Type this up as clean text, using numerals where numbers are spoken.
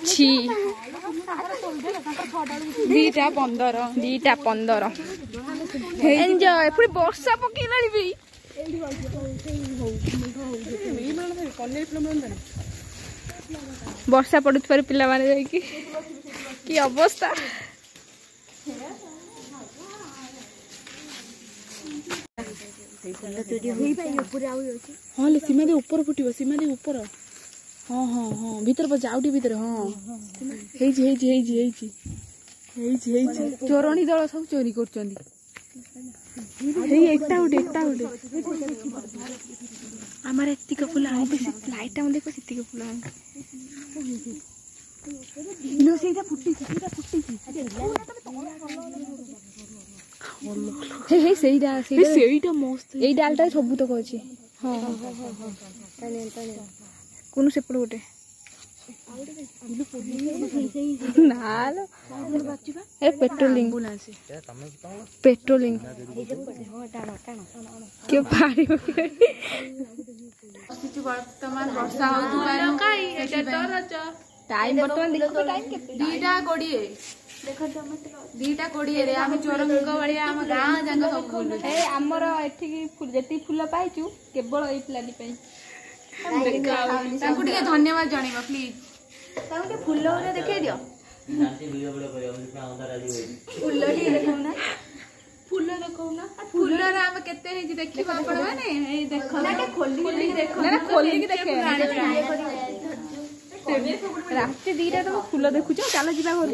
ଅଛି 2:15 2:15 एंजॉय पूरी वर्षा पकेलानी भी वर्षा पड़ुथार पिला माने जाई की अवस्था हाँ ले सीमा दे ऊपर फुटिबो सीमा दे ऊपर हाँ हाँ हाँ भीतर पचा आउटी भीतर हाँ चोरणी दल सब चोरी करचंदी एकटा उठे आमार एतिक फुल लाइट हम देखो सेतिक फुल लो सेटा फुटी हे हे सेइडा मस्त एई डालटा सब तक अछि हां कोन सेपड़ गोटे नाल ए पेट्रोलिंग के पारी वर्तमान वर्षा टाइम बर्तमान देखो टाइम केते 2:20 रे आमे चोरंग वाली आम गाँ जांग सब फूल ए हमर एठी फूल जेती फूल पाइचू केवल एई प्लानी पई तांको ଟିକେ धन्यवाद जणीबा प्लीज तांको के फूल रे देखाइ दियो नाची वीडियो करियो इतना अंदर आली फूल रे देखौ ना फूल रे हम केते हे जी देखिबा आपण माने ए देखो ना खोली देखो ना खोली के देखे रात 2:00 तो फूल देखुछ चलो जिबा घर